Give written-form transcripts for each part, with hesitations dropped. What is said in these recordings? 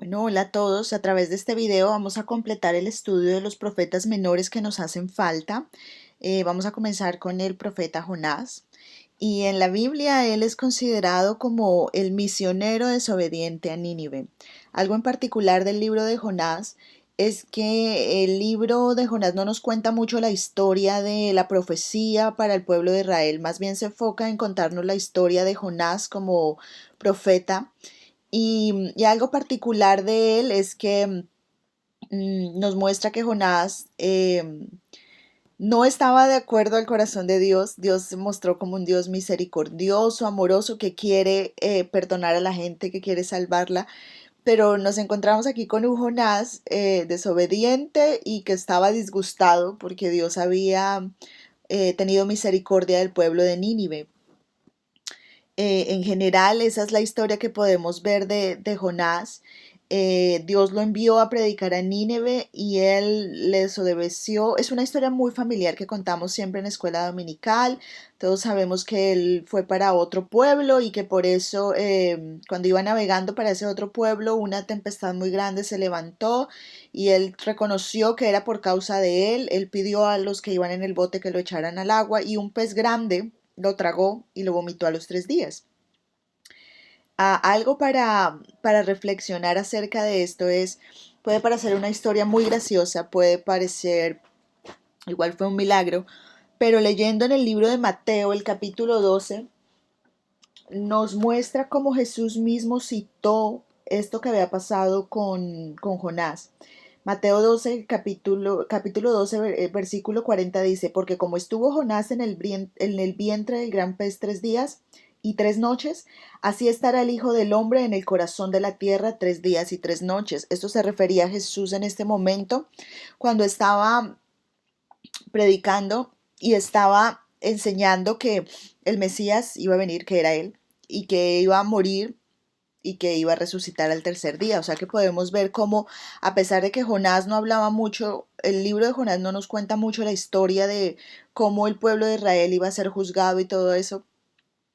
Bueno, hola a todos. A través de este video vamos a completar el estudio de los profetas menores que nos hacen falta. Vamos a comenzar con el profeta Jonás. Y en la Biblia él es considerado como el misionero desobediente a Nínive. Algo en particular del libro de Jonás es que el libro de Jonás no nos cuenta mucho la historia de la profecía para el pueblo de Israel, más bien se enfoca en contarnos la historia de Jonás como profeta y algo particular de él es que nos muestra que Jonás no estaba de acuerdo al corazón de Dios. Dios se mostró como un Dios misericordioso, amoroso, que quiere perdonar a la gente, que quiere salvarla. Pero nos encontramos aquí con un Jonás desobediente y que estaba disgustado porque Dios había tenido misericordia del pueblo de Nínive. En general, esa es la historia que podemos ver de Jonás. Dios lo envió a predicar a Nínive y él les obedeció. Es una historia muy familiar que contamos siempre en escuela dominical. Todos sabemos que él fue para otro pueblo y que por eso cuando iba navegando para ese otro pueblo una tempestad muy grande se levantó y él reconoció que era por causa de él. Él pidió a los que iban en el bote que lo echaran al agua y un pez grande lo tragó y lo vomitó a los 3 días. Algo para reflexionar acerca de esto es, puede parecer una historia muy graciosa, puede parecer, igual fue un milagro, pero leyendo en el libro de Mateo, el capítulo 12, nos muestra cómo Jesús mismo citó esto que había pasado con Jonás. Mateo 12, capítulo 12, versículo 40 dice, porque como estuvo Jonás en el vientre del gran pez 3 días y 3 noches, así estará el Hijo del Hombre en el corazón de la tierra 3 días y 3 noches. Esto se refería a Jesús en este momento, cuando estaba predicando y estaba enseñando que el Mesías iba a venir, que era él, y que iba a morir y que iba a resucitar al tercer día. O sea que podemos ver cómo, a pesar de que Jonás no hablaba mucho, el libro de Jonás no nos cuenta mucho la historia de cómo el pueblo de Israel iba a ser juzgado y todo eso.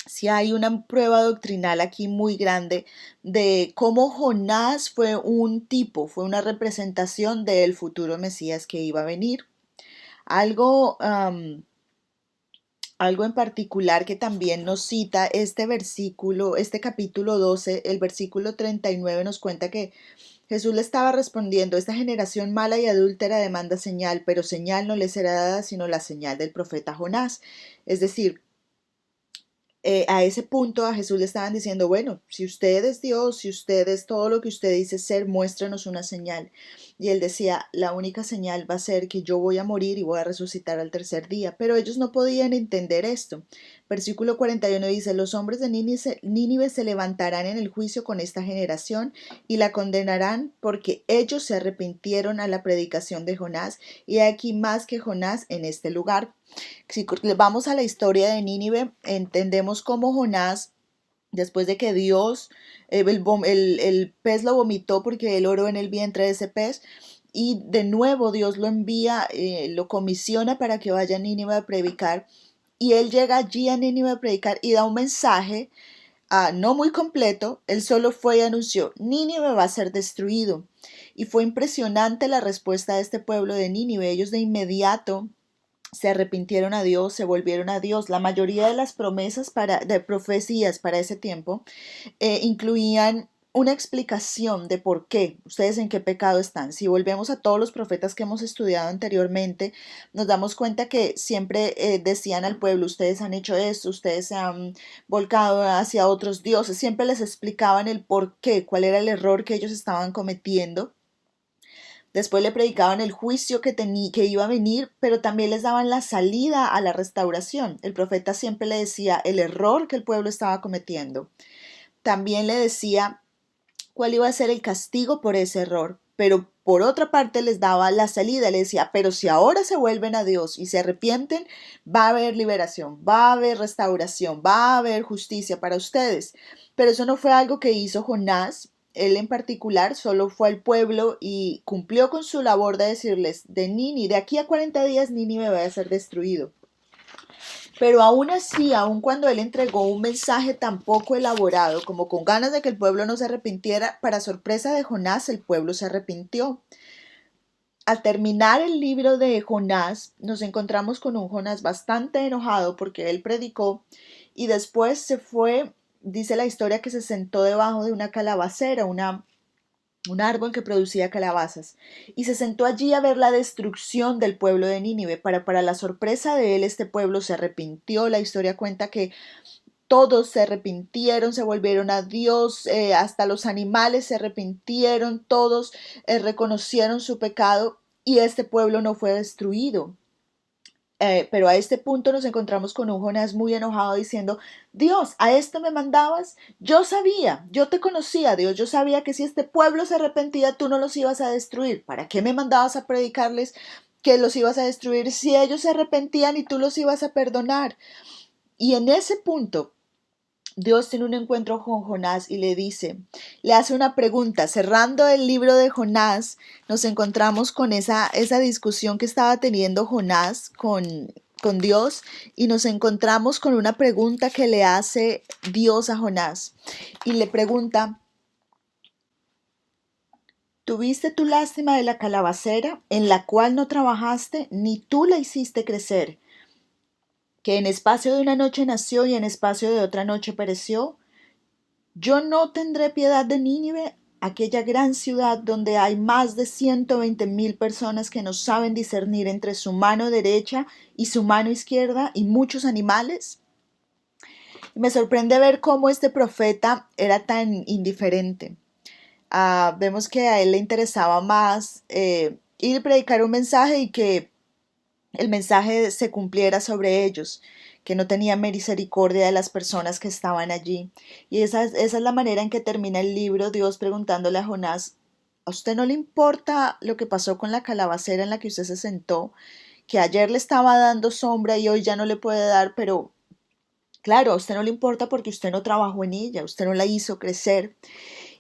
Sí hay una prueba doctrinal aquí muy grande de cómo Jonás fue un tipo, fue una representación del futuro Mesías que iba a venir. Algo algo en particular que también nos cita este versículo, este capítulo 12, el versículo 39 nos cuenta que Jesús le estaba respondiendo, esta generación mala y adúltera demanda señal, pero señal no le será dada sino la señal del profeta Jonás. Es decir, a ese punto a Jesús le estaban diciendo, bueno, si usted es Dios, si usted es todo lo que usted dice ser, muéstrenos una señal. Y él decía, la única señal va a ser que yo voy a morir y voy a resucitar al tercer día. Pero ellos no podían entender esto. Versículo 41 dice, los hombres de Nínive se levantarán en el juicio con esta generación y la condenarán porque ellos se arrepintieron a la predicación de Jonás y aquí más que Jonás en este lugar. Si vamos a la historia de Nínive, entendemos cómo Jonás, después de que Dios, el pez lo vomitó porque él oró en el vientre de ese pez, y de nuevo Dios lo envía, lo comisiona para que vaya a Nínive a predicar, y él llega allí a Nínive a predicar y da un mensaje no muy completo. Él solo fue y anunció, Nínive va a ser destruido. Y fue impresionante la respuesta de este pueblo de Nínive. Ellos de inmediato se arrepintieron a Dios, se volvieron a Dios. La mayoría de las promesas de profecías para ese tiempo incluían una explicación de por qué, ustedes en qué pecado están. Si volvemos a todos los profetas que hemos estudiado anteriormente, nos damos cuenta que siempre decían al pueblo, ustedes han hecho esto, ustedes se han volcado hacia otros dioses, siempre les explicaban el por qué, cuál era el error que ellos estaban cometiendo. Después le predicaban el juicio que iba a venir, pero también les daban la salida a la restauración. El profeta siempre le decía el error que el pueblo estaba cometiendo. También le decía cuál iba a ser el castigo por ese error. Pero por otra parte les daba la salida, le decía, pero si ahora se vuelven a Dios y se arrepienten, va a haber liberación, va a haber restauración, va a haber justicia para ustedes. Pero eso no fue algo que hizo Jonás. Él en particular solo fue al pueblo y cumplió con su labor de decirles, de aquí a 40 días Nínive va a ser destruido. Pero aún así, aun cuando él entregó un mensaje tan poco elaborado, como con ganas de que el pueblo no se arrepintiera, para sorpresa de Jonás, el pueblo se arrepintió. Al terminar el libro de Jonás, nos encontramos con un Jonás bastante enojado porque él predicó y después se fue, dice la historia, que se sentó debajo de una calabacera, un árbol que producía calabazas, y se sentó allí a ver la destrucción del pueblo de Nínive. Para la sorpresa de él, este pueblo se arrepintió. La historia cuenta que todos se arrepintieron, se volvieron a Dios, hasta los animales se arrepintieron, todos reconocieron su pecado y este pueblo no fue destruido. Pero a este punto nos encontramos con un Jonás muy enojado diciendo: Dios, ¿a esto me mandabas? Yo sabía, yo te conocía, Dios, yo sabía que si este pueblo se arrepentía, tú no los ibas a destruir. ¿Para qué me mandabas a predicarles que los ibas a destruir si ellos se arrepentían y tú los ibas a perdonar? Y en ese punto Dios tiene un encuentro con Jonás y le hace una pregunta. Cerrando el libro de Jonás, nos encontramos con esa discusión que estaba teniendo Jonás con Dios, y nos encontramos con una pregunta que le hace Dios a Jonás. Y le pregunta: ¿tuviste tu lástima de la calabacera, en la cual no trabajaste, ni tú la hiciste crecer, que en espacio de una noche nació y en espacio de otra noche pereció? Yo no tendré piedad de Nínive, aquella gran ciudad donde hay más de 120,000 personas que no saben discernir entre su mano derecha y su mano izquierda, y muchos animales. Me sorprende ver cómo este profeta era tan indiferente. Vemos que a él le interesaba más ir a predicar un mensaje y que el mensaje se cumpliera sobre ellos, que no tenía misericordia de las personas que estaban allí. Y esa es la manera en que termina el libro, Dios preguntándole a Jonás: ¿a usted no le importa lo que pasó con la calabacera en la que usted se sentó, que ayer le estaba dando sombra y hoy ya no le puede dar? Pero claro, a usted no le importa porque usted no trabajó en ella, usted no la hizo crecer.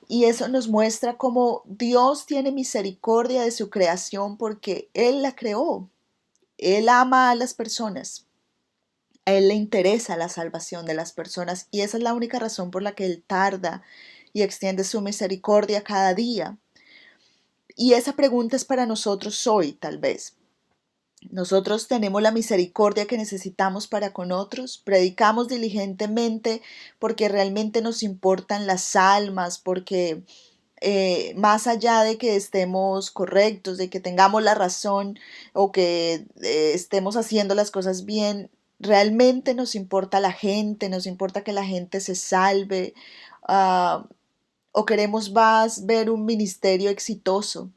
Y eso nos muestra cómo Dios tiene misericordia de su creación porque Él la creó. Él ama a las personas, a Él le interesa la salvación de las personas, y esa es la única razón por la que Él tarda y extiende su misericordia cada día. Y esa pregunta es para nosotros hoy, tal vez. Nosotros tenemos la misericordia que necesitamos para con otros, predicamos diligentemente porque realmente nos importan las almas, porque más allá de que estemos correctos, de que tengamos la razón o que estemos haciendo las cosas bien, realmente nos importa la gente, nos importa que la gente se salve, uh, o queremos más ver un ministerio exitoso.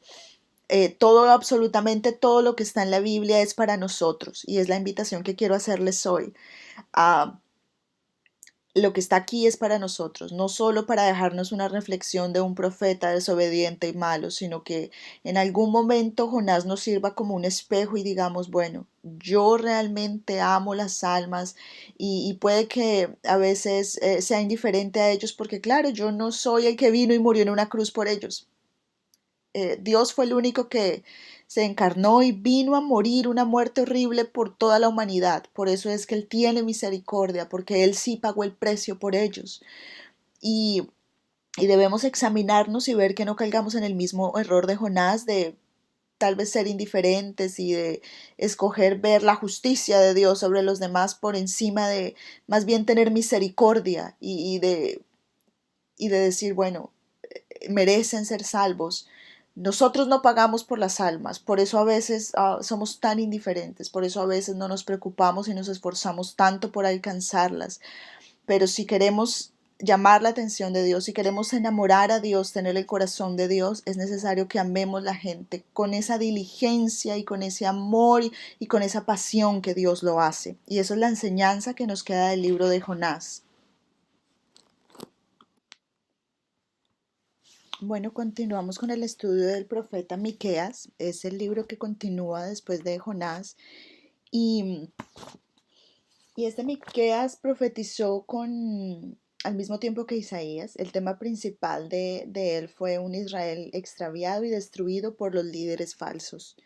Todo, absolutamente todo lo que está en la Biblia es para nosotros, y es la invitación que quiero hacerles hoy. Uh, lo que está aquí es para nosotros, no solo para dejarnos una reflexión de un profeta desobediente y malo, sino que en algún momento Jonás nos sirva como un espejo y digamos: bueno, yo realmente amo las almas, y puede que a veces sea indiferente a ellos porque claro, yo no soy el que vino y murió en una cruz por ellos. Dios fue el único que se encarnó y vino a morir una muerte horrible por toda la humanidad. Por eso es que Él tiene misericordia, porque Él sí pagó el precio por ellos. Y, y debemos examinarnos y ver que no caigamos en el mismo error de Jonás, de tal vez ser indiferentes y de escoger ver la justicia de Dios sobre los demás por encima de más bien tener misericordia y de decir: bueno, merecen ser salvos. Nosotros no pagamos por las almas, por eso a veces somos tan indiferentes, por eso a veces no nos preocupamos y nos esforzamos tanto por alcanzarlas. Pero si queremos llamar la atención de Dios, si queremos enamorar a Dios, tener el corazón de Dios, es necesario que amemos la gente con esa diligencia y con ese amor y con esa pasión que Dios lo hace. Y eso es la enseñanza que nos queda del libro de Jonás. Bueno, continuamos con el estudio del profeta Miqueas. Es el libro que continúa después de Jonás. Y, y este Miqueas profetizó al mismo tiempo que Isaías. El tema principal de él fue un Israel extraviado y destruido por los líderes falsos.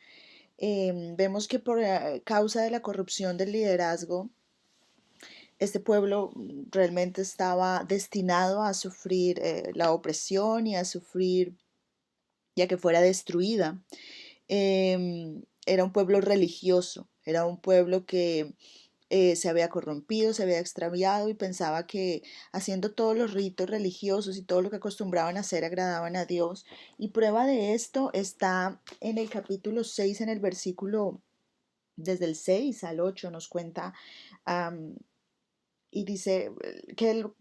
Vemos que por causa de la corrupción del liderazgo Este pueblo realmente estaba destinado a sufrir la opresión y a sufrir ya que fuera destruida. Era un pueblo religioso, era un pueblo que se había corrompido, se había extraviado y pensaba que haciendo todos los ritos religiosos y todo lo que acostumbraban a hacer agradaban a Dios. Y prueba de esto está en el capítulo 6, en el versículo, desde el 6 al 8 nos cuenta um, y dice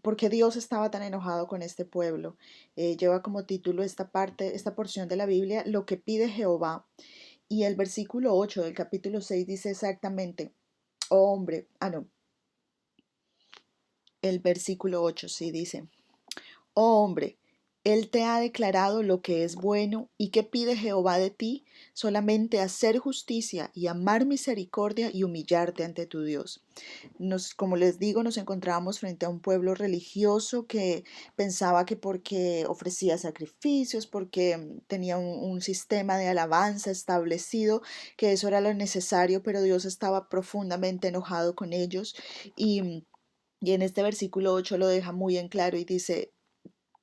por qué Dios estaba tan enojado con este pueblo. Lleva como título esta parte, esta porción de la Biblia, lo que pide Jehová. Y el versículo 8 del capítulo 6 dice exactamente, oh hombre, no, el versículo 8 sí dice, oh hombre, él te ha declarado lo que es bueno y qué pide Jehová de ti, solamente hacer justicia y amar misericordia y humillarte ante tu Dios. Como les digo, nos encontrábamos frente a un pueblo religioso que pensaba que porque ofrecía sacrificios, porque tenía un sistema de alabanza establecido, que eso era lo necesario, pero Dios estaba profundamente enojado con ellos y en este versículo 8 lo deja muy en claro y dice,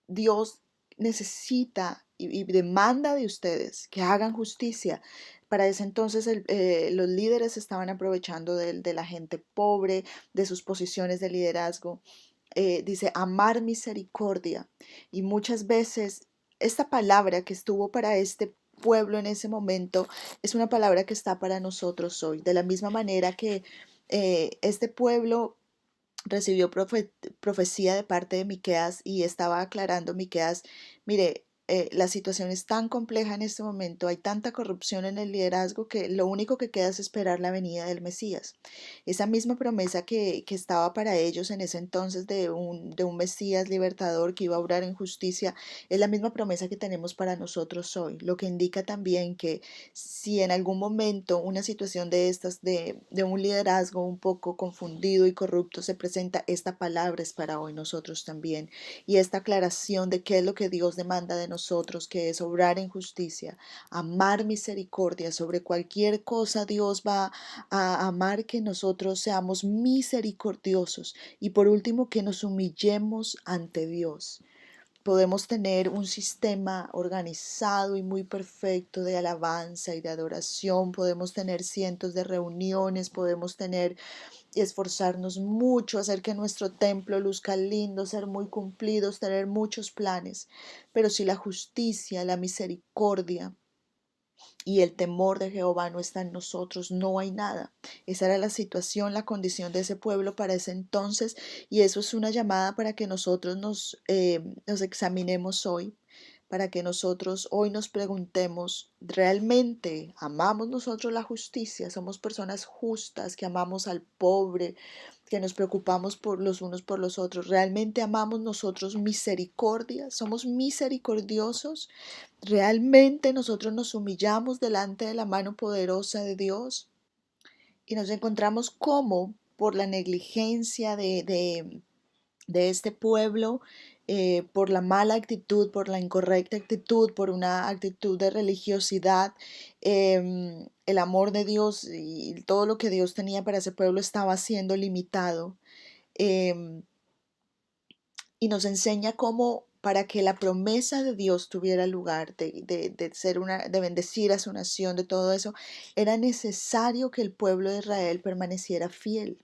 Dios necesita y demanda de ustedes que hagan justicia. Para ese entonces los líderes estaban aprovechando de la gente pobre, de sus posiciones de liderazgo. Dice amar misericordia. Y muchas veces esta palabra que estuvo para este pueblo en ese momento es una palabra que está para nosotros hoy. De la misma manera que este pueblo recibió profecía de parte de Miqueas y estaba aclarando Miqueas, mire, la situación es tan compleja en este momento, hay tanta corrupción en el liderazgo que lo único que queda es esperar la venida del Mesías. Esa misma promesa que estaba para ellos en ese entonces de un Mesías libertador que iba a obrar en justicia, es la misma promesa que tenemos para nosotros hoy, lo que indica también que si en algún momento una situación de estas, de un liderazgo un poco confundido y corrupto se presenta, esta palabra es para hoy nosotros también. Y esta aclaración de qué es lo que Dios demanda de nosotros, que es obrar en justicia, amar misericordia sobre cualquier cosa, Dios va a amar que nosotros seamos misericordiosos y por último que nos humillemos ante Dios. Podemos tener un sistema organizado y muy perfecto de alabanza y de adoración, podemos tener cientos de reuniones, podemos tener y esforzarnos mucho, hacer que nuestro templo luzca lindo, ser muy cumplidos, tener muchos planes, pero si la justicia, la misericordia y el temor de Jehová no está en nosotros, no hay nada. Esa era la situación, la condición de ese pueblo para ese entonces, y eso es una llamada para que nosotros nos examinemos hoy, para que nosotros hoy nos preguntemos, ¿realmente amamos nosotros la justicia? ¿Somos personas justas que amamos al pobre, que nos preocupamos por los unos por los otros? ¿Realmente amamos nosotros misericordia? ¿Somos misericordiosos? ¿Realmente nosotros nos humillamos delante de la mano poderosa de Dios? Y nos encontramos como por la negligencia de este pueblo, por la mala actitud, por la incorrecta actitud, por una actitud de religiosidad, el amor de Dios y todo lo que Dios tenía para ese pueblo estaba siendo limitado. em, y nos enseña cómo para que la promesa de Dios tuviera lugar, de ser de bendecir a su nación, de todo eso, era necesario que el pueblo de Israel permaneciera fiel.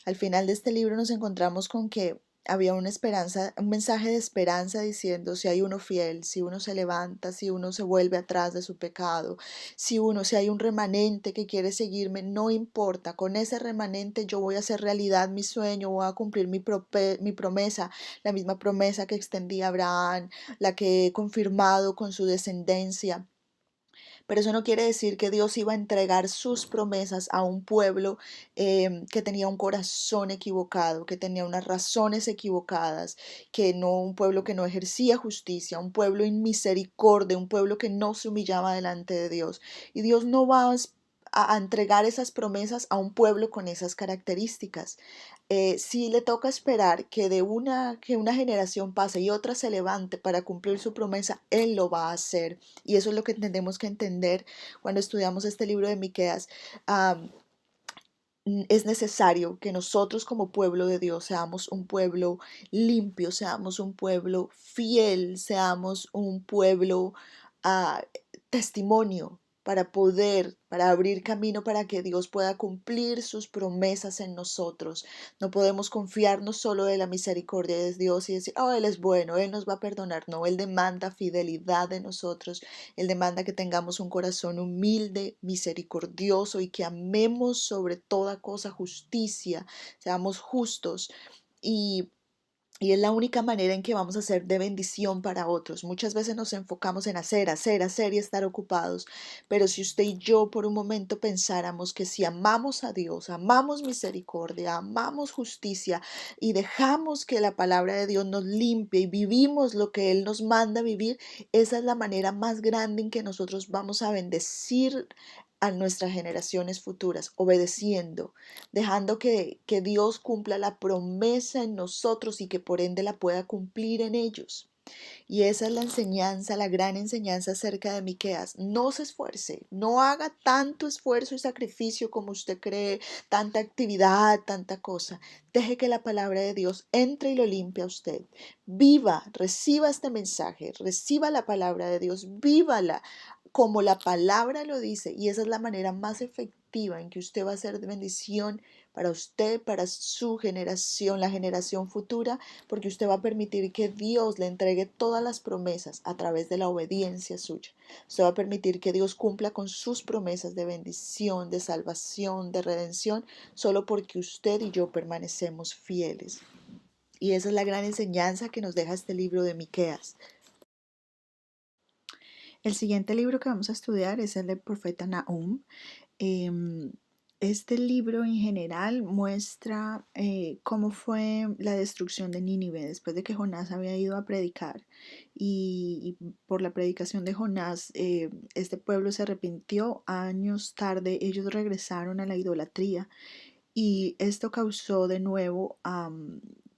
Al final de este libro nos encontramos con que había una esperanza, un mensaje de esperanza diciendo si hay uno fiel, si uno se levanta, si uno se vuelve atrás de su pecado, si hay un remanente que quiere seguirme, no importa, con ese remanente yo voy a hacer realidad mi sueño, voy a cumplir mi promesa, la misma promesa que extendí a Abraham, la que he confirmado con su descendencia. Pero eso no quiere decir que Dios iba a entregar sus promesas a un pueblo que tenía un corazón equivocado, que tenía unas razones equivocadas, que no un pueblo que no ejercía justicia, un pueblo inmisericordia, un pueblo que no se humillaba delante de Dios. Y Dios no va a entregar esas promesas a un pueblo con esas características. Sí le toca esperar que una generación pase y otra se levante para cumplir su promesa, Él lo va a hacer. Y eso es lo que tenemos que entender cuando estudiamos este libro de Miqueas. es necesario que nosotros como pueblo de Dios seamos un pueblo limpio, seamos un pueblo fiel, seamos un pueblo ah, testimonio para abrir camino para que Dios pueda cumplir sus promesas en nosotros. No podemos confiarnos solo de la misericordia de Dios y decir, oh, Él es bueno, Él nos va a perdonar. No, Él demanda fidelidad de nosotros. Él demanda que tengamos un corazón humilde, misericordioso y que amemos sobre toda cosa justicia, seamos justos y y es la única manera en que vamos a ser de bendición para otros. Muchas veces nos enfocamos en hacer y estar ocupados. Pero si usted y yo por un momento pensáramos que si amamos a Dios, amamos misericordia, amamos justicia y dejamos que la palabra de Dios nos limpie y vivimos lo que Él nos manda vivir, esa es la manera más grande en que nosotros vamos a bendecir a nuestras generaciones futuras, obedeciendo, dejando que Dios cumpla la promesa en nosotros y que por ende la pueda cumplir en ellos. Y esa es la enseñanza, la gran enseñanza acerca de Miqueas. No se esfuerce, no haga tanto esfuerzo y sacrificio como usted cree, tanta actividad, tanta cosa. Deje que la palabra de Dios entre y lo limpie a usted. Viva, reciba este mensaje, reciba la palabra de Dios, vívala como la palabra lo dice. Y esa es la manera más efectiva en que usted va a ser de bendición para usted, para su generación, la generación futura, porque usted va a permitir que Dios le entregue todas las promesas a través de la obediencia suya. Usted va a permitir que Dios cumpla con sus promesas de bendición, de salvación, de redención, solo porque usted y yo permanecemos fieles. Y esa es la gran enseñanza que nos deja este libro de Miqueas. El siguiente libro que vamos a estudiar es el del profeta Nahum. Este libro en general muestra cómo fue la destrucción de Nínive después de que Jonás había ido a predicar y por la predicación de Jonás este pueblo se arrepintió. Años tarde ellos regresaron a la idolatría y esto causó de nuevo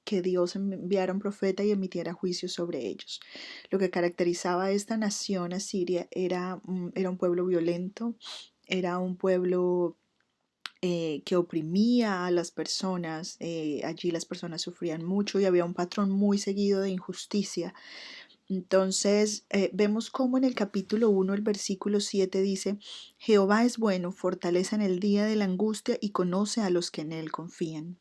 que Dios enviara un profeta y emitiera juicio sobre ellos. Lo que caracterizaba a esta nación asiria era un pueblo violento, era un pueblo que oprimía a las personas. Allí las personas sufrían mucho y había un patrón muy seguido de injusticia. Entonces vemos cómo en el capítulo 1, el versículo 7 dice, Jehová es bueno, fortaleza en el día de la angustia y conoce a los que en él confían.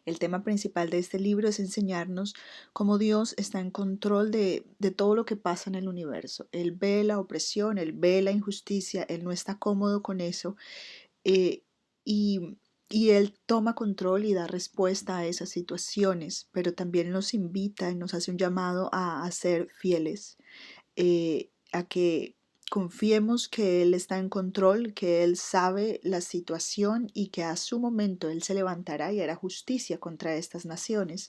El tema principal de este libro es enseñarnos cómo Dios está en control de todo lo que pasa en el universo. Él ve la opresión, Él ve la injusticia, Él no está cómodo con eso. eh, y, y Él toma control y da respuesta a esas situaciones, pero también nos invita y nos hace un llamado a ser fieles, a que confiemos que Él está en control, que Él sabe la situación y que a su momento Él se levantará y hará justicia contra estas naciones.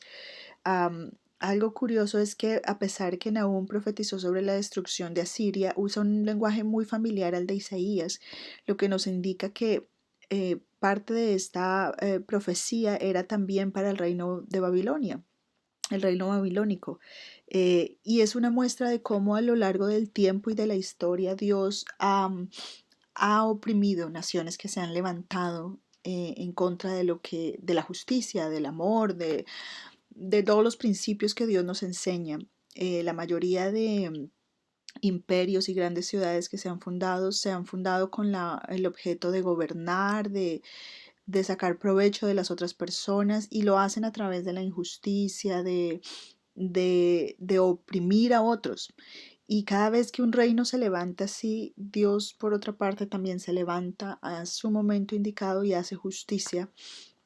Algo curioso es que a pesar que Nahum profetizó sobre la destrucción de Asiria, usa un lenguaje muy familiar al de Isaías, lo que nos indica que parte de esta profecía era también para el reino de Babilonia, el reino babilónico. Y es una muestra de cómo a lo largo del tiempo y de la historia Dios ha oprimido naciones que se han levantado en contra de la justicia, del amor, de todos los principios que Dios nos enseña. La mayoría de imperios y grandes ciudades que se han fundado con el objeto de gobernar, de sacar provecho de las otras personas y lo hacen a través de la injusticia, de oprimir a otros. Y cada vez que un reino se levanta así, Dios por otra parte también se levanta a su momento indicado y hace justicia.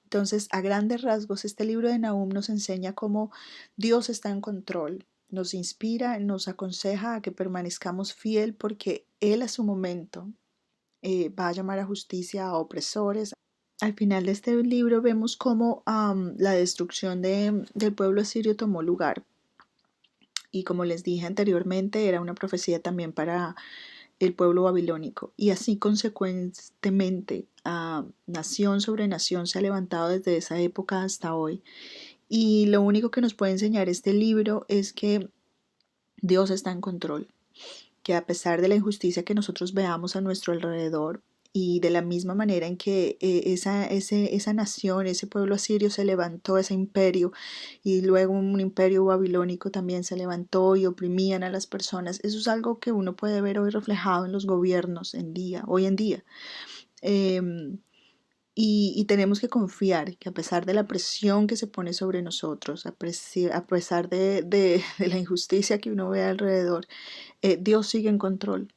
Entonces, a grandes rasgos, este libro de Nahum nos enseña cómo Dios está en control, nos inspira, nos aconseja a que permanezcamos fiel porque Él a su momento va a llamar a justicia a opresores. Al final de este libro vemos cómo la destrucción del pueblo asirio tomó lugar. Y como les dije anteriormente, era una profecía también para el pueblo babilónico. Y así consecuentemente, nación sobre nación se ha levantado desde esa época hasta hoy. Y lo único que nos puede enseñar este libro es que Dios está en control, que a pesar de la injusticia que nosotros veamos a nuestro alrededor, Y de la misma manera en que esa nación, ese pueblo asirio se levantó, ese imperio, y luego un imperio babilónico también se levantó y oprimían a las personas, eso es algo que uno puede ver hoy reflejado en los gobiernos hoy en día. Em, y tenemos que confiar que a pesar de la presión que se pone sobre nosotros, a pesar de la injusticia que uno ve alrededor, Dios sigue en control.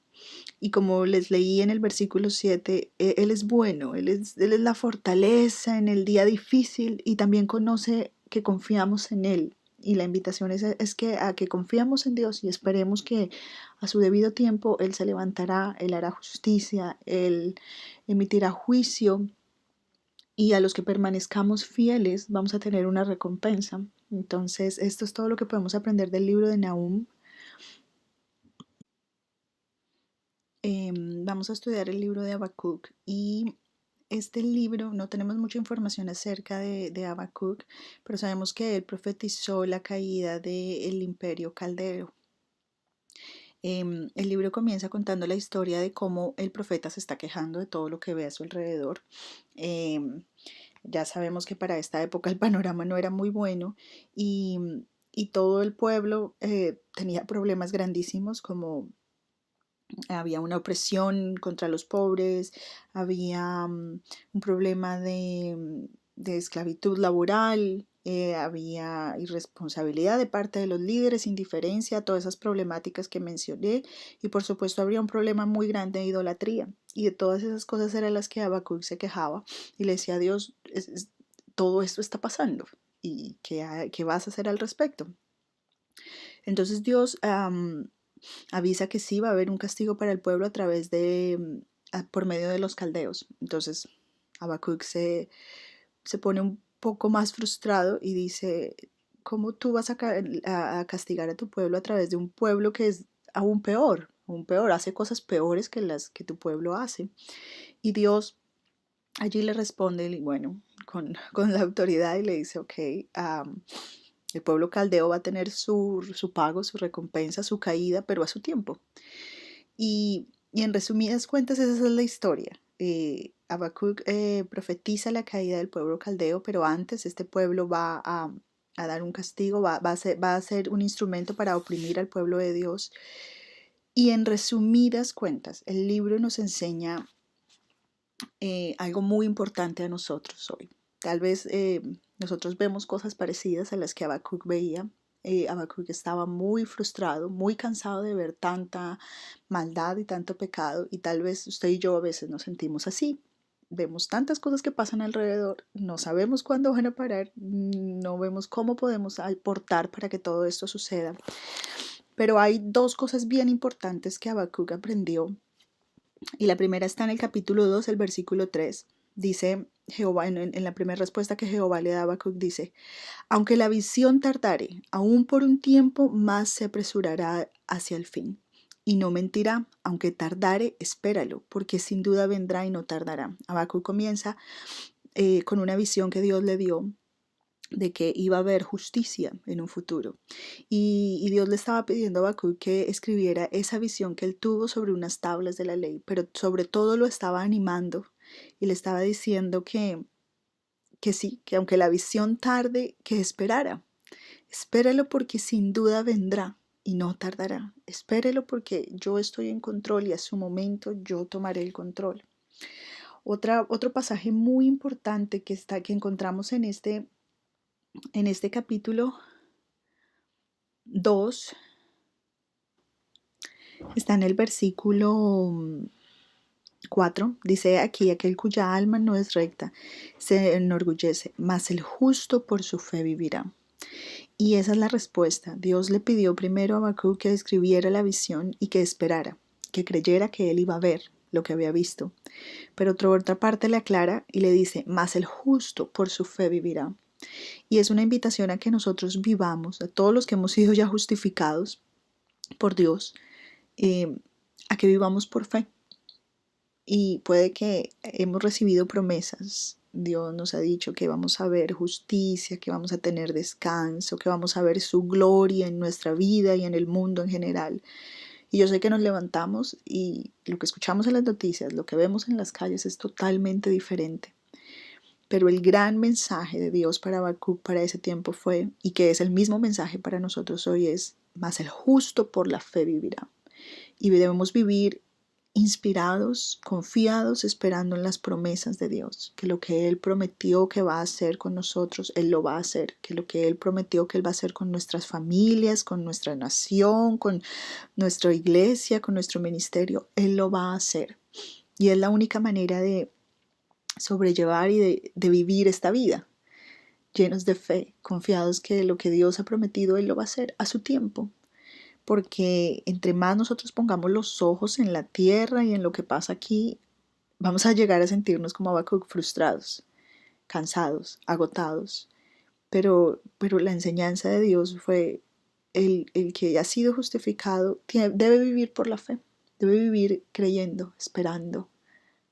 Y como les leí en el versículo 7, Él es bueno, Él es la fortaleza en el día difícil y también conoce que confiamos en Él. Y la invitación es que a que confiamos en Dios y esperemos que a su debido tiempo Él se levantará, Él hará justicia, Él emitirá juicio y a los que permanezcamos fieles vamos a tener una recompensa. Entonces, esto es todo lo que podemos aprender del libro de Nahum. Vamos a estudiar el libro de Habacuc y este libro no tenemos mucha información acerca de Habacuc, pero sabemos que él profetizó la caída del imperio caldeo. El libro comienza contando la historia de cómo el profeta se está quejando de todo lo que ve a su alrededor. Em, ya sabemos que para esta época el panorama no era muy bueno y, y todo el pueblo tenía problemas grandísimos como había una opresión contra los pobres, había un problema de esclavitud laboral, había irresponsabilidad de parte de los líderes, indiferencia, todas esas problemáticas que mencioné y por supuesto habría un problema muy grande de idolatría y de todas esas cosas eran las que Habacuc se quejaba y le decía a Dios, todo esto está pasando y ¿qué vas a hacer al respecto? Entonces Dios avisa que sí va a haber un castigo para el pueblo a través por medio de los caldeos. Entonces Habacuc se pone un poco más frustrado y dice, ¿cómo tú vas a castigar a tu pueblo a través de un pueblo que es aún peor, hace cosas peores que las que tu pueblo hace? Y Dios allí le responde, bueno, con la autoridad y le dice, ok, el pueblo caldeo va a tener su pago, su recompensa, su caída, pero a su tiempo. Y en resumidas cuentas, esa es la historia. Habacuc profetiza la caída del pueblo caldeo, pero antes este pueblo va a dar un castigo, va a ser un instrumento para oprimir al pueblo de Dios. Y en resumidas cuentas, el libro nos enseña algo muy importante a nosotros hoy. Tal vez nosotros vemos cosas parecidas a las que Habacuc veía. Habacuc estaba muy frustrado, muy cansado de ver tanta maldad y tanto pecado y tal vez usted y yo a veces nos sentimos así. Vemos tantas cosas que pasan alrededor, no sabemos cuándo van a parar, no vemos cómo podemos aportar para que todo esto suceda. Pero hay dos cosas bien importantes que Habacuc aprendió y la primera está en el capítulo 2, el versículo 3. Dice Jehová, en la primera respuesta que Jehová le da a Habacuc, dice, aunque la visión tardare, aún por un tiempo más se apresurará hacia el fin. Y no mentirá, aunque tardare, espéralo, porque sin duda vendrá y no tardará. Habacuc comienza con una visión que Dios le dio de que iba a haber justicia en un futuro. Y Dios le estaba pidiendo a Habacuc que escribiera esa visión que él tuvo sobre unas tablas de la ley, pero sobre todo lo estaba animando y le estaba diciendo que sí, que aunque la visión tarde, que esperara. Espéralo porque sin duda vendrá y no tardará. Espérelo porque yo estoy en control y a su momento yo tomaré el control. Otro pasaje muy importante que encontramos en este capítulo 2 está en el versículo 4. Dice aquí, aquel cuya alma no es recta se enorgullece, mas el justo por su fe vivirá. Y esa es la respuesta. Dios le pidió primero a Habacuc que escribiera la visión y que esperara, que creyera que él iba a ver lo que había visto. Pero otra parte le aclara y le dice, mas el justo por su fe vivirá. Y es una invitación a que nosotros vivamos, a todos los que hemos sido ya justificados por Dios, a que vivamos por fe. Y puede que hemos recibido promesas. Dios nos ha dicho que vamos a ver justicia, que vamos a tener descanso, que vamos a ver su gloria en nuestra vida y en el mundo en general. Y yo sé que nos levantamos y lo que escuchamos en las noticias, lo que vemos en las calles es totalmente diferente. Pero el gran mensaje de Dios para Habacuc para ese tiempo fue, y que es el mismo mensaje para nosotros hoy, es: mas el justo por la fe vivirá. Y debemos vivir inspirados, confiados, esperando en las promesas de Dios, que lo que Él prometió que va a hacer con nosotros, Él lo va a hacer, que lo que Él prometió que Él va a hacer con nuestras familias, con nuestra nación, con nuestra iglesia, con nuestro ministerio, Él lo va a hacer. Y es la única manera de sobrellevar y de vivir esta vida, llenos de fe, confiados que lo que Dios ha prometido, Él lo va a hacer a su tiempo. Porque entre más nosotros pongamos los ojos en la tierra y en lo que pasa aquí, vamos a llegar a sentirnos como Habacuc, frustrados, cansados, agotados. Pero la enseñanza de Dios fue: el que ha sido justificado debe vivir por la fe, debe vivir creyendo, esperando,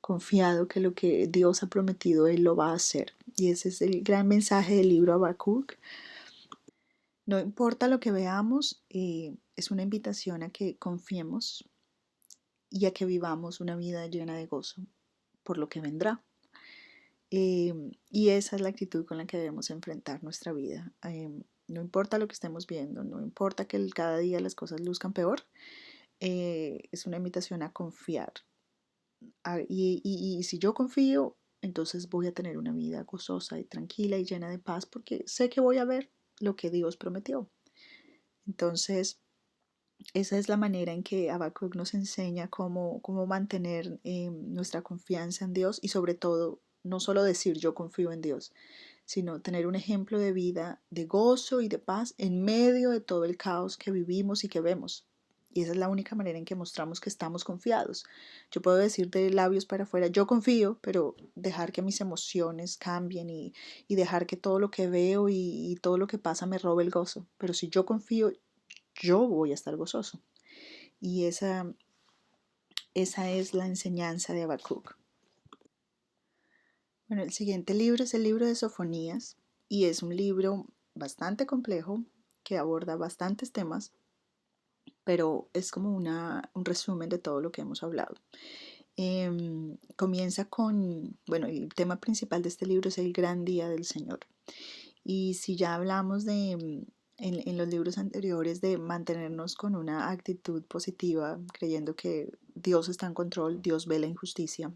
confiado que lo que Dios ha prometido, Él lo va a hacer. Y ese es el gran mensaje del libro Habacuc. No importa lo que veamos, es una invitación a que confiemos y a que vivamos una vida llena de gozo por lo que vendrá. Y esa es la actitud con la que debemos enfrentar nuestra vida. No importa lo que estemos viendo, no importa que cada día las cosas luzcan peor, es una invitación a confiar. Y si yo confío, entonces voy a tener una vida gozosa y tranquila y llena de paz, porque sé que voy a ver lo que Dios prometió. Entonces, esa es la manera en que Habacuc nos enseña cómo mantener nuestra confianza en Dios, y sobre todo, no solo decir yo confío en Dios, sino tener un ejemplo de vida de gozo y de paz en medio de todo el caos que vivimos y que vemos. Y esa es la única manera en que mostramos que estamos confiados. Yo puedo decir de labios para afuera, yo confío, pero dejar que mis emociones cambien y dejar que todo lo que veo y todo lo que pasa me robe el gozo. Pero si yo confío, yo voy a estar gozoso. Y esa es la enseñanza de Habacuc. Bueno, el siguiente libro es el libro de Sofonías, y es un libro bastante complejo que aborda bastantes temas, pero es como un resumen de todo lo que hemos hablado. Comienza con, bueno, el tema principal de este libro es el gran día del Señor. Y si ya hablamos en los libros anteriores de mantenernos con una actitud positiva, creyendo que Dios está en control, Dios ve la injusticia,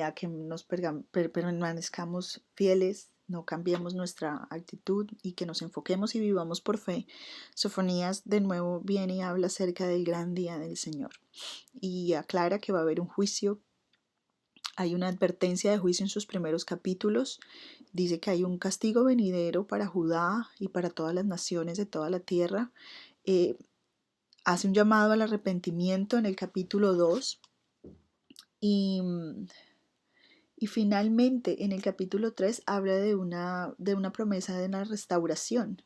a que nos permanezcamos fieles, no cambiemos nuestra actitud y que nos enfoquemos y vivamos por fe. Sofonías de nuevo viene y habla acerca del gran día del Señor y aclara que va a haber un juicio. Hay una advertencia de juicio en sus primeros capítulos. Dice que hay un castigo venidero para Judá y para todas las naciones de toda la tierra. Hace un llamado al arrepentimiento en el capítulo 2. Y finalmente en el capítulo 3 habla de una promesa de la restauración.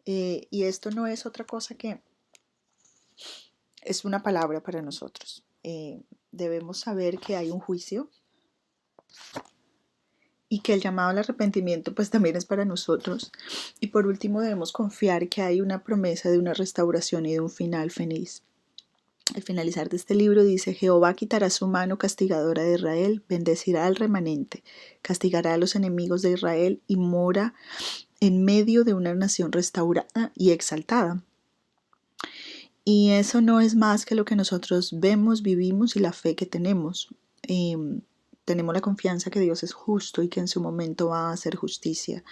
Y esto no es otra cosa que es una palabra para nosotros. Debemos saber que hay un juicio y que el llamado al arrepentimiento pues también es para nosotros. Y por último debemos confiar que hay una promesa de una restauración y de un final feliz. Al finalizar de este libro dice: Jehová quitará su mano castigadora de Israel, bendecirá al remanente, castigará a los enemigos de Israel y mora en medio de una nación restaurada y exaltada. Y eso no es más que lo que nosotros vemos, vivimos y la fe que tenemos. Tenemos la confianza que Dios es justo y que en su momento va a hacer justicia.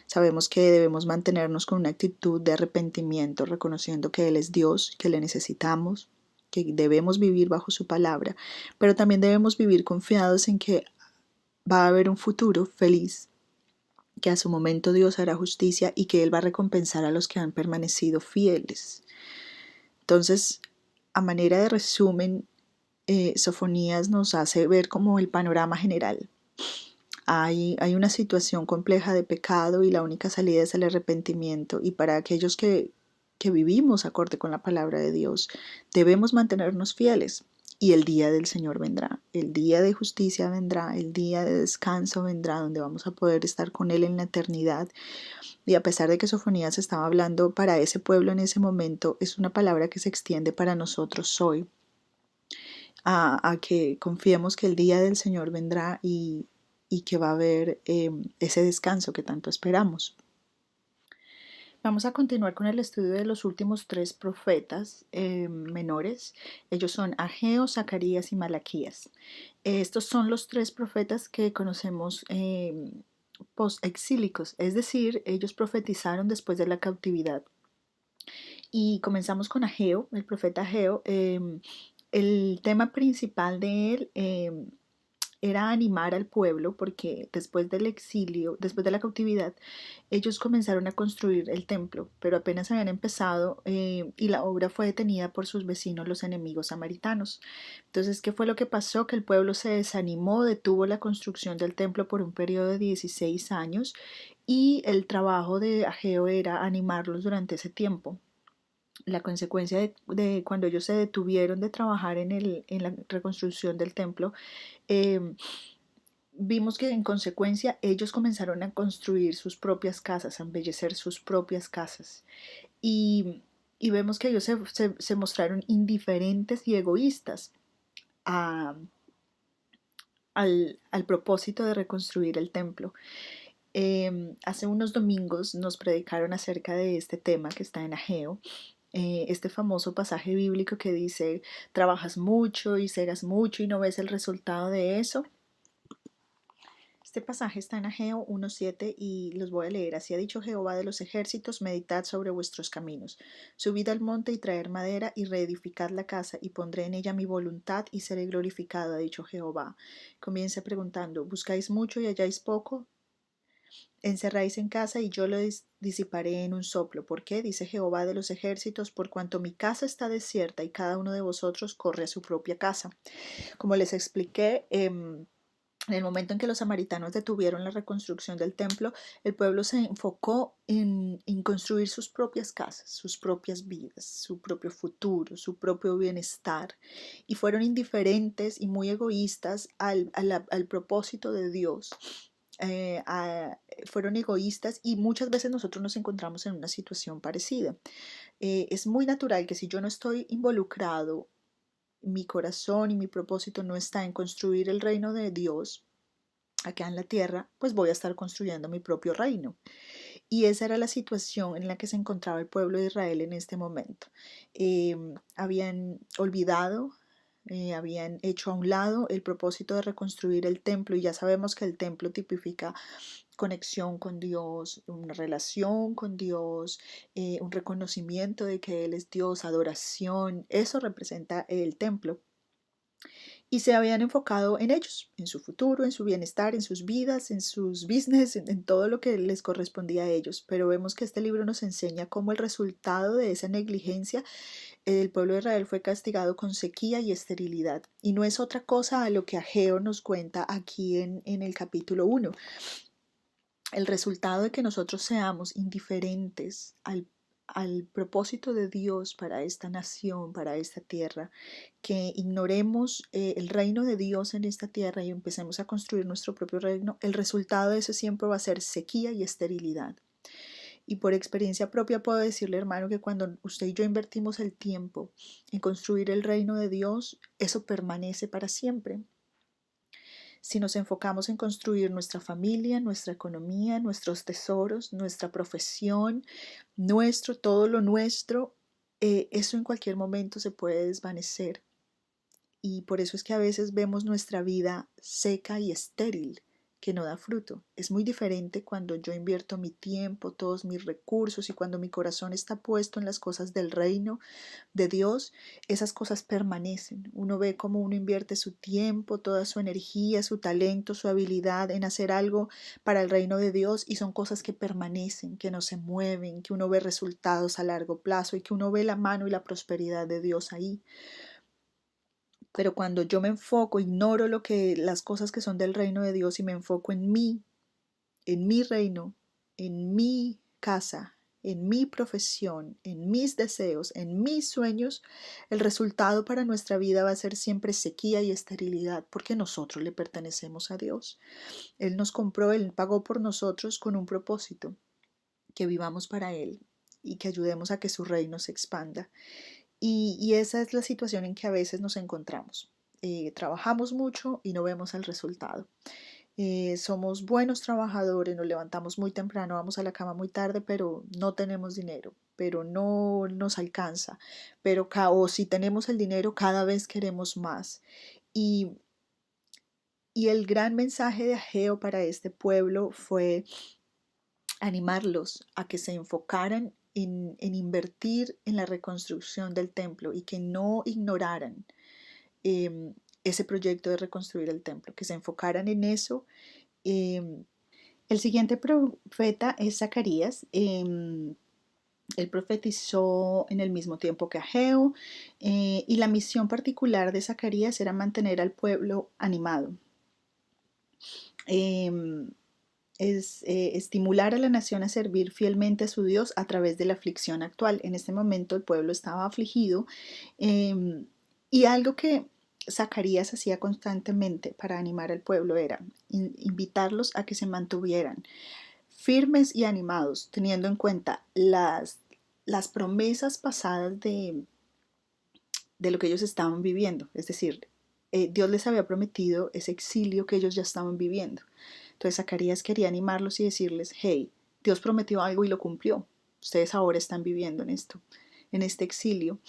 Sabemos que debemos mantenernos con una actitud de arrepentimiento, reconociendo que Él es Dios, que le necesitamos, que debemos vivir bajo su palabra, pero también debemos vivir confiados en que va a haber un futuro feliz, que a su momento Dios hará justicia y que Él va a recompensar a los que han permanecido fieles. Entonces, a manera de resumen, Sofonías nos hace ver como el panorama general. Hay una situación compleja de pecado y la única salida es el arrepentimiento. Y para aquellos que vivimos acorde con la palabra de Dios, debemos mantenernos fieles y el día del Señor vendrá, el día de justicia vendrá, el día de descanso vendrá, donde vamos a poder estar con Él en la eternidad. Y a pesar de que Sofonías estaba hablando para ese pueblo en ese momento, es una palabra que se extiende para nosotros hoy, a que confiemos que el día del Señor vendrá y que va a haber ese descanso que tanto esperamos. Vamos a continuar con el estudio de los últimos tres profetas menores. Ellos son Ageo, Zacarías y Malaquías. Estos son los tres profetas que conocemos post-exílicos, es decir, ellos profetizaron después de la cautividad. Y comenzamos con Ageo, el profeta Ageo. El tema principal de él era animar al pueblo porque después del exilio, después de la cautividad, ellos comenzaron a construir el templo, pero apenas habían empezado y la obra fue detenida por sus vecinos, los enemigos samaritanos. Entonces, ¿qué fue lo que pasó? Que el pueblo se desanimó, detuvo la construcción del templo por un periodo de 16 años y el trabajo de Ageo era animarlos durante ese tiempo. La consecuencia de cuando ellos se detuvieron de trabajar en la reconstrucción del templo, eh, vimos que en consecuencia ellos comenzaron a construir sus propias casas, a embellecer sus propias casas. Y vemos que ellos se mostraron indiferentes y egoístas a, al propósito de reconstruir el templo. Hace unos domingos nos predicaron acerca de este tema que está en Ageo, este famoso pasaje bíblico que dice, trabajas mucho y cegas mucho y no ves el resultado de eso. Este pasaje está en Ageo 1.7 y los voy a leer. Así ha dicho Jehová de los ejércitos, meditad sobre vuestros caminos. Subid al monte y traer madera y reedificad la casa y pondré en ella mi voluntad y seré glorificado, ha dicho Jehová. Comienza preguntando, ¿buscáis mucho y halláis poco? Encerráis en casa y yo lo disiparé en un soplo. ¿Por qué? Dice Jehová de los ejércitos, por cuanto mi casa está desierta y cada uno de vosotros corre a su propia casa. Como les expliqué, en el momento en que los samaritanos detuvieron la reconstrucción del templo, el pueblo se enfocó en construir sus propias casas, sus propias vidas, su propio futuro, su propio bienestar. Y fueron indiferentes y muy egoístas al propósito de Dios. Fueron egoístas y muchas veces nosotros nos encontramos en una situación parecida. Es muy natural que si yo no estoy involucrado, mi corazón y mi propósito no está en construir el reino de Dios acá en la tierra, pues voy a estar construyendo mi propio reino. Y esa era la situación en la que se encontraba el pueblo de Israel en este momento. Habían olvidado, habían hecho a un lado el propósito de reconstruir el templo y ya sabemos que el templo tipifica conexión con Dios, una relación con Dios, un reconocimiento de que Él es Dios, adoración, eso representa el templo. Y se habían enfocado en ellos, en su futuro, en su bienestar, en sus vidas, en sus business, en todo lo que les correspondía a ellos. Pero vemos que este libro nos enseña cómo el resultado de esa negligencia, el pueblo de Israel fue castigado con sequía y esterilidad. Y no es otra cosa a lo que Ageo nos cuenta aquí en el capítulo 1. El resultado de que nosotros seamos indiferentes al propósito de Dios para esta nación, para esta tierra, que ignoremos el reino de Dios en esta tierra y empecemos a construir nuestro propio reino, el resultado de eso siempre va a ser sequía y esterilidad. Y por experiencia propia puedo decirle, hermano, que cuando usted y yo invertimos el tiempo en construir el reino de Dios, eso permanece para siempre. Si nos enfocamos en construir nuestra familia, nuestra economía, nuestros tesoros, nuestra profesión, todo lo nuestro, eso en cualquier momento se puede desvanecer. Y por eso es que a veces vemos nuestra vida seca y estéril, que no da fruto. Es muy diferente cuando yo invierto mi tiempo, todos mis recursos y cuando mi corazón está puesto en las cosas del reino de Dios, esas cosas permanecen. Uno ve cómo uno invierte su tiempo, toda su energía, su talento, su habilidad en hacer algo para el reino de Dios y son cosas que permanecen, que no se mueven, que uno ve resultados a largo plazo y que uno ve la mano y la prosperidad de Dios ahí. Pero cuando yo me enfoco, ignoro las cosas que son del reino de Dios y me enfoco en mí, en mi reino, en mi casa, en mi profesión, en mis deseos, en mis sueños, el resultado para nuestra vida va a ser siempre sequía y esterilidad, porque nosotros le pertenecemos a Dios. Él nos compró, Él pagó por nosotros con un propósito, que vivamos para Él y que ayudemos a que su reino se expanda. Y esa es la situación en que a veces nos encontramos. Trabajamos mucho y no vemos el resultado. Somos buenos trabajadores, nos levantamos muy temprano, vamos a la cama muy tarde, pero no tenemos dinero, pero no nos alcanza, pero o si tenemos el dinero, cada vez queremos más. Y, y el gran mensaje de Ageo para este pueblo fue animarlos a que se enfocaran en invertir en la reconstrucción del templo y que no ignoraran eh, ese proyecto de reconstruir el templo, que se enfocaran en eso. eh, el siguiente profeta es Zacarías. Él profetizó en el mismo tiempo que Ageo, y la misión particular de Zacarías era mantener al pueblo animado. Es estimular a la nación a servir fielmente a su Dios a través de la aflicción actual. En este momento el pueblo estaba afligido, y algo que Zacarías hacía constantemente para animar al pueblo era invitarlos a que se mantuvieran firmes y animados, teniendo en cuenta las promesas pasadas de lo que ellos estaban viviendo. Es decir, Dios les había prometido ese exilio que ellos ya estaban viviendo. Entonces Zacarías quería animarlos y decirles, hey, Dios prometió algo y lo cumplió. Ustedes ahora están viviendo en esto, en este exilio,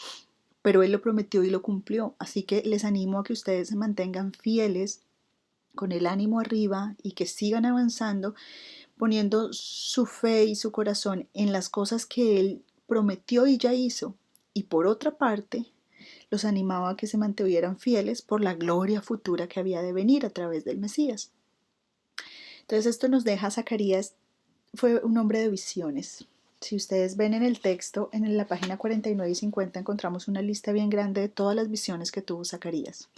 pero Él lo prometió y lo cumplió. Así que les animo a que ustedes se mantengan fieles, con el ánimo arriba y que sigan avanzando, poniendo su fe y su corazón en las cosas que Él prometió y ya hizo. Y por otra parte, los animaba a que se mantuvieran fieles por la gloria futura que había de venir a través del Mesías. Entonces esto nos deja, Zacarías fue un hombre de visiones. Si ustedes ven en el texto, en la página 49 y 50 encontramos una lista bien grande de todas las visiones que tuvo Zacarías.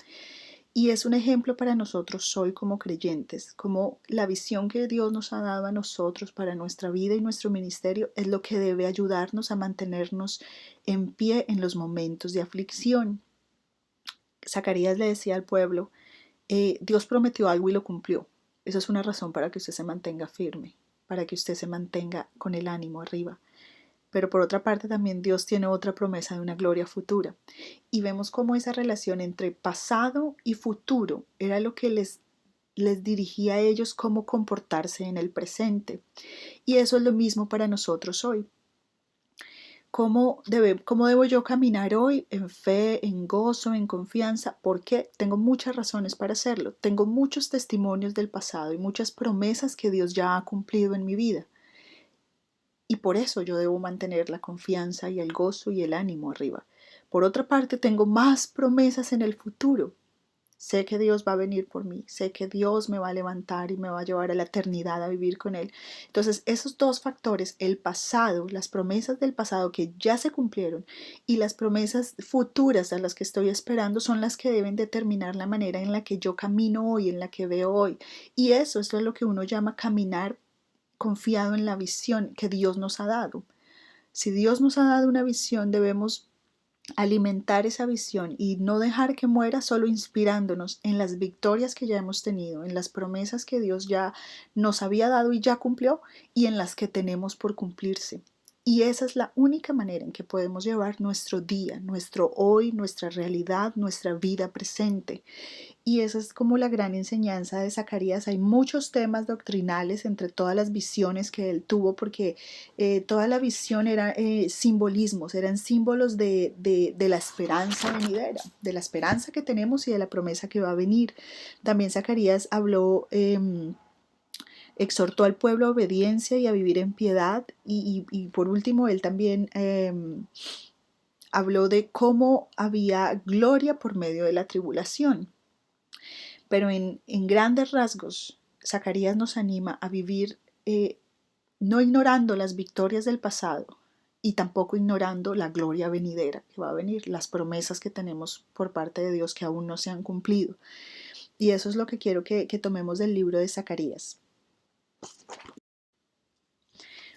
Y es un ejemplo para nosotros hoy como creyentes, como la visión que Dios nos ha dado a nosotros para nuestra vida y nuestro ministerio es lo que debe ayudarnos a mantenernos en pie en los momentos de aflicción. Zacarías le decía al pueblo, Dios prometió algo y lo cumplió. Eso es una razón para que usted se mantenga firme, para que usted se mantenga con el ánimo arriba. Pero por otra parte también Dios tiene otra promesa de una gloria futura. Y vemos cómo esa relación entre pasado y futuro era lo que les dirigía a ellos cómo comportarse en el presente. Y eso es lo mismo para nosotros hoy. ¿Cómo debo yo caminar hoy en fe, en gozo, en confianza? Porque tengo muchas razones para hacerlo. Tengo muchos testimonios del pasado y muchas promesas que Dios ya ha cumplido en mi vida. Y por eso yo debo mantener la confianza y el gozo y el ánimo arriba. Por otra parte, tengo más promesas en el futuro. Sé que Dios va a venir por mí, sé que Dios me va a levantar y me va a llevar a la eternidad a vivir con Él. Entonces, esos dos factores, el pasado, las promesas del pasado que ya se cumplieron y las promesas futuras a las que estoy esperando son las que deben determinar la manera en la que yo camino hoy, en la que veo hoy. Y eso es lo que uno llama caminar confiado en la visión que Dios nos ha dado. Si Dios nos ha dado una visión, debemos alimentar esa visión y no dejar que muera solo inspirándonos en las victorias que ya hemos tenido, en las promesas que Dios ya nos había dado y ya cumplió y en las que tenemos por cumplirse. Y esa es la única manera en que podemos llevar nuestro día, nuestro hoy, nuestra realidad, nuestra vida presente. Y esa es como la gran enseñanza de Zacarías. Hay muchos temas doctrinales entre todas las visiones que él tuvo, porque toda la visión era simbolismos, eran símbolos de la esperanza venidera, de la esperanza que tenemos y de la promesa que va a venir. También Zacarías habló, exhortó al pueblo a obediencia y a vivir en piedad. Y por último, él también habló de cómo había gloria por medio de la tribulación. Pero en grandes rasgos, Zacarías nos anima a vivir no ignorando las victorias del pasado y tampoco ignorando la gloria venidera que va a venir, las promesas que tenemos por parte de Dios que aún no se han cumplido. Y eso es lo que quiero que tomemos del libro de Zacarías.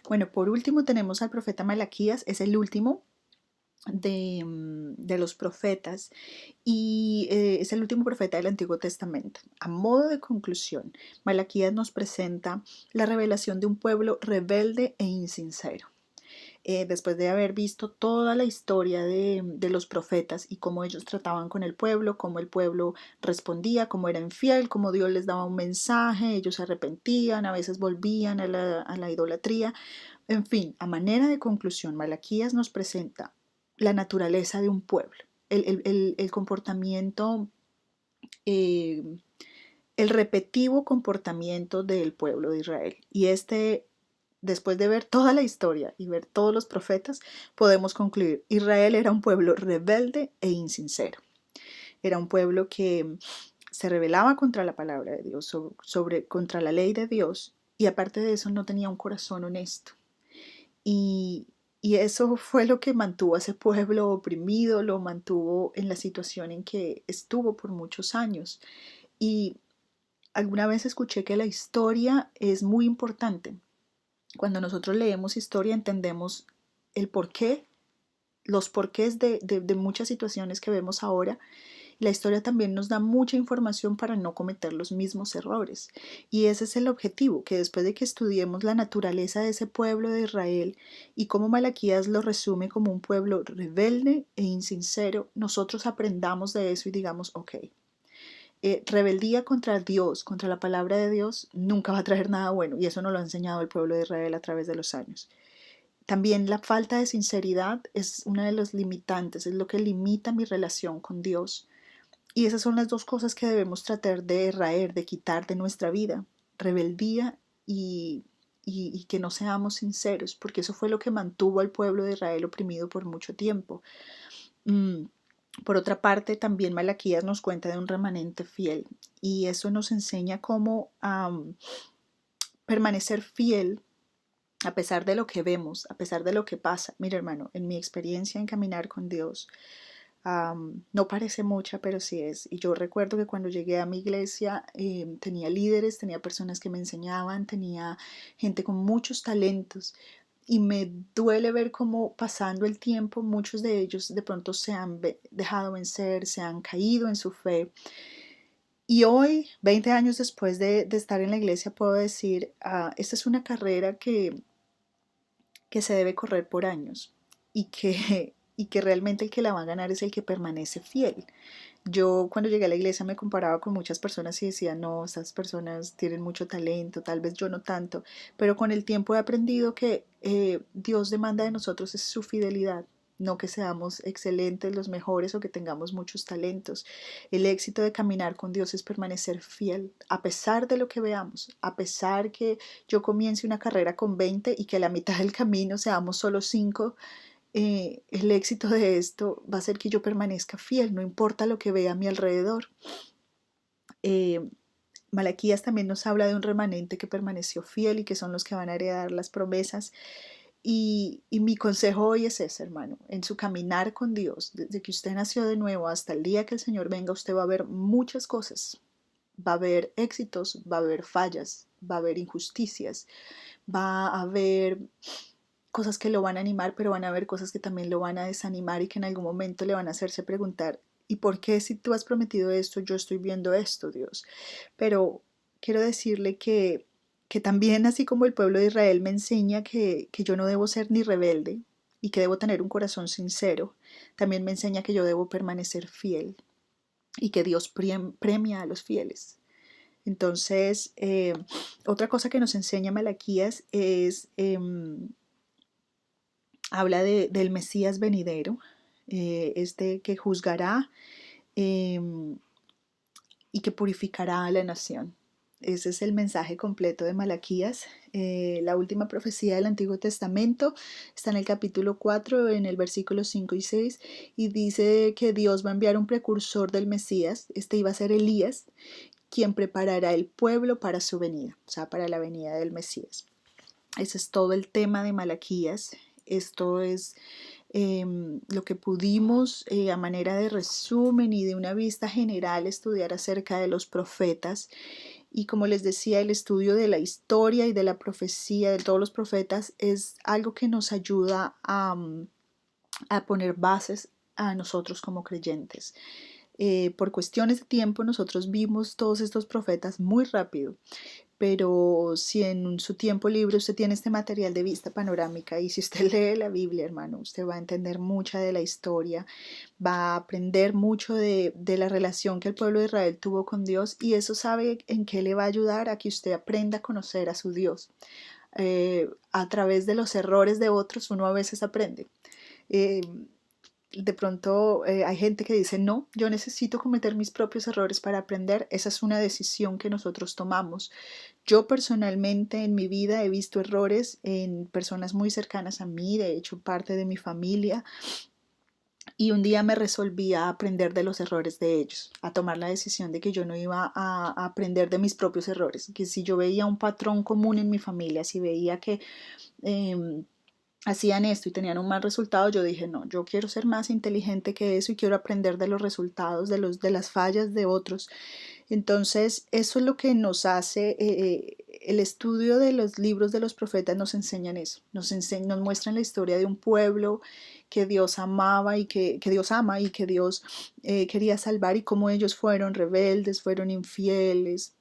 Bueno, por último tenemos al profeta Malaquías, es el último de los profetas y es el último profeta del Antiguo Testamento. A modo de conclusión, Malaquías nos presenta la revelación de un pueblo rebelde e insincero. Después de haber visto toda la historia de los profetas y cómo ellos trataban con el pueblo, cómo el pueblo respondía, cómo era infiel, cómo Dios les daba un mensaje, ellos se arrepentían, a veces volvían a la idolatría. En fin, a manera de conclusión, Malaquías nos presenta la naturaleza de un pueblo, el comportamiento, eh, el repetitivo comportamiento del pueblo de Israel. Y después de ver toda la historia y ver todos los profetas, podemos concluir, Israel era un pueblo rebelde e insincero. Era un pueblo que se rebelaba contra la palabra de Dios, contra la ley de Dios, y aparte de eso no tenía un corazón honesto. Y, y eso fue lo que mantuvo a ese pueblo oprimido, lo mantuvo en la situación en que estuvo por muchos años. Y alguna vez escuché que la historia es muy importante. Cuando nosotros leemos historia entendemos el porqué, los porqués de muchas situaciones que vemos ahora. La historia también nos da mucha información para no cometer los mismos errores. Y ese es el objetivo, que después de que estudiemos la naturaleza de ese pueblo de Israel y cómo Malaquías lo resume como un pueblo rebelde e insincero, nosotros aprendamos de eso y digamos, ok, rebeldía contra Dios, contra la palabra de Dios, nunca va a traer nada bueno. Y eso nos lo ha enseñado el pueblo de Israel a través de los años. También la falta de sinceridad es una de los limitantes, es lo que limita mi relación con Dios. Y esas son las dos cosas que debemos tratar de raer, de quitar de nuestra vida, rebeldía y que no seamos sinceros, porque eso fue lo que mantuvo al pueblo de Israel oprimido por mucho tiempo. Por otra parte, también Malaquías nos cuenta de un remanente fiel y eso nos enseña cómo permanecer fiel a pesar de lo que vemos, a pesar de lo que pasa. Mira, hermano, en mi experiencia en caminar con Dios, no parece mucha, pero sí es. Y yo recuerdo que cuando llegué a mi iglesia tenía líderes, tenía personas que me enseñaban, tenía gente con muchos talentos. Y me duele ver cómo pasando el tiempo muchos de ellos de pronto se han dejado vencer, se han caído en su fe. Y hoy, 20 años después de estar en la iglesia, puedo decir, esta es una carrera que se debe correr por años y que realmente el que la va a ganar es el que permanece fiel. Yo cuando llegué a la iglesia me comparaba con muchas personas y decía, no, estas personas tienen mucho talento, tal vez yo no tanto, pero con el tiempo he aprendido que Dios demanda de nosotros es su fidelidad, no que seamos excelentes, los mejores o que tengamos muchos talentos. El éxito de caminar con Dios es permanecer fiel, a pesar de lo que veamos, a pesar que yo comience una carrera con 20 y que a la mitad del camino seamos solo 5. El éxito de esto va a ser que yo permanezca fiel, no importa lo que vea a mi alrededor. Eh, Malaquías también nos habla de un remanente que permaneció fiel y que son los que van a heredar las promesas. Y mi consejo hoy es ese, hermano, en su caminar con Dios, desde que usted nació de nuevo hasta el día que el Señor venga, usted va a ver muchas cosas. Va a haber éxitos, va a haber fallas, va a haber injusticias, va a haber cosas que lo van a animar, pero van a haber cosas que también lo van a desanimar y que en algún momento le van a hacerse preguntar, ¿y por qué si tú has prometido esto, yo estoy viendo esto, Dios? Pero quiero decirle que también, así como el pueblo de Israel me enseña que yo no debo ser ni rebelde y que debo tener un corazón sincero, también me enseña que yo debo permanecer fiel y que Dios premia a los fieles. Entonces, otra cosa que nos enseña Malaquías es habla del Mesías venidero, este que juzgará eh, y que purificará a la nación. Ese es el mensaje completo de Malaquías. La última profecía del Antiguo Testamento está en el capítulo 4, en el versículo 5 y 6, y dice que Dios va a enviar un precursor del Mesías. Este iba a ser Elías, quien preparará el pueblo para su venida, o sea, para la venida del Mesías. Ese es todo el tema de Malaquías. Esto es lo que pudimos a manera de resumen y de una vista general estudiar acerca de los profetas. Y como les decía, el estudio de la historia y de la profecía de todos los profetas es algo que nos ayuda a poner bases a nosotros como creyentes. Por cuestiones de tiempo nosotros vimos todos estos profetas muy rápido, pero si en su tiempo libre usted tiene este material de vista panorámica y si usted lee la Biblia, hermano, usted va a entender mucha de la historia, va a aprender mucho de la relación que el pueblo de Israel tuvo con Dios, y eso sabe en qué le va a ayudar a que usted aprenda a conocer a su Dios. A través de los errores de otros uno a veces aprende. Eh, de pronto hay gente que dice, no, yo necesito cometer mis propios errores para aprender. Esa es una decisión que nosotros tomamos. Yo personalmente en mi vida he visto errores en personas muy cercanas a mí, de hecho parte de mi familia, y un día me resolví a aprender de los errores de ellos, a tomar la decisión de que yo no iba a aprender de mis propios errores, que si yo veía un patrón común en mi familia, si veía que eh, hacían esto y tenían un mal resultado, yo dije, no, yo quiero ser más inteligente que eso y quiero aprender de los resultados, de las fallas de otros. Entonces, eso es lo que nos hace, el estudio de los libros de los profetas nos enseñan eso, nos muestran la historia de un pueblo que Dios amaba y que Dios ama y que Dios quería salvar, y cómo ellos fueron rebeldes, fueron infieles,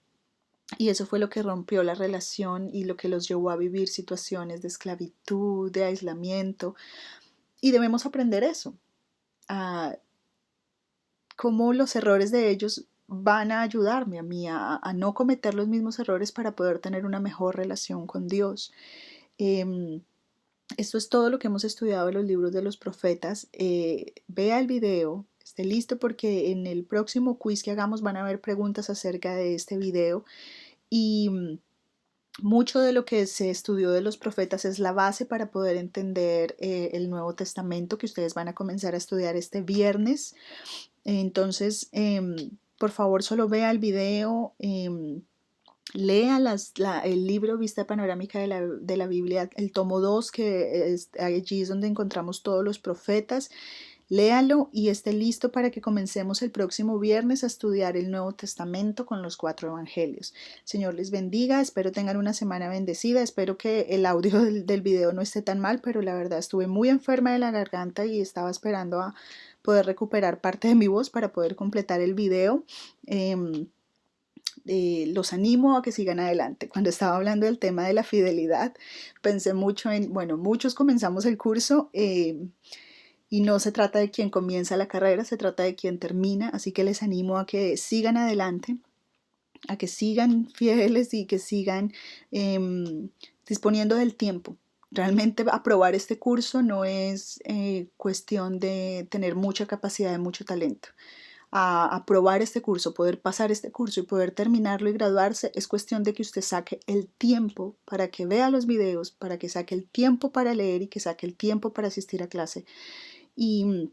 y eso fue lo que rompió la relación y lo que los llevó a vivir situaciones de esclavitud, de aislamiento. Y debemos aprender eso, a cómo los errores de ellos van a ayudarme a mí a no cometer los mismos errores para poder tener una mejor relación con Dios. Eh, Esto es todo lo que hemos estudiado en los libros de los profetas. Vea el video, esté listo porque en el próximo quiz que hagamos van a haber preguntas acerca de este video. Y mucho de lo que se estudió de los profetas es la base para poder entender el Nuevo Testamento, que ustedes van a comenzar a estudiar este viernes. Entonces, por favor, solo vea el video, lea el libro Vista Panorámica de la Biblia, el tomo 2, que allí es donde encontramos todos los profetas. Léalo y esté listo para que comencemos el próximo viernes a estudiar el Nuevo Testamento con los 4 evangelios. Señor les bendiga, espero tengan una semana bendecida, espero que el audio del video no esté tan mal, pero la verdad estuve muy enferma de la garganta y estaba esperando a poder recuperar parte de mi voz para poder completar el video. Los animo a que sigan adelante. Cuando estaba hablando del tema de la fidelidad, pensé mucho en, bueno, muchos comenzamos el curso, y no se trata de quien comienza la carrera, se trata de quien termina, así que les animo a que sigan adelante, a que sigan fieles y que sigan disponiendo del tiempo. Realmente aprobar este curso no es cuestión de tener mucha capacidad y mucho talento. A aprobar este curso, poder pasar este curso y poder terminarlo y graduarse, es cuestión de que usted saque el tiempo para que vea los videos, para que saque el tiempo para leer y que saque el tiempo para asistir a clase. Y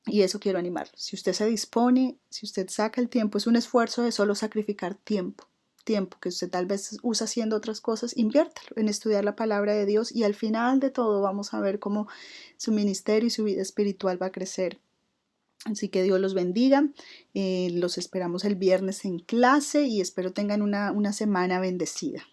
eso quiero animarlo. Si usted se dispone, si usted saca el tiempo, es un esfuerzo de solo sacrificar tiempo que usted tal vez usa haciendo otras cosas, inviértalo en estudiar la palabra de Dios, y al final de todo vamos a ver cómo su ministerio y su vida espiritual va a crecer. Así que Dios los bendiga, los esperamos el viernes en clase y espero tengan una semana bendecida.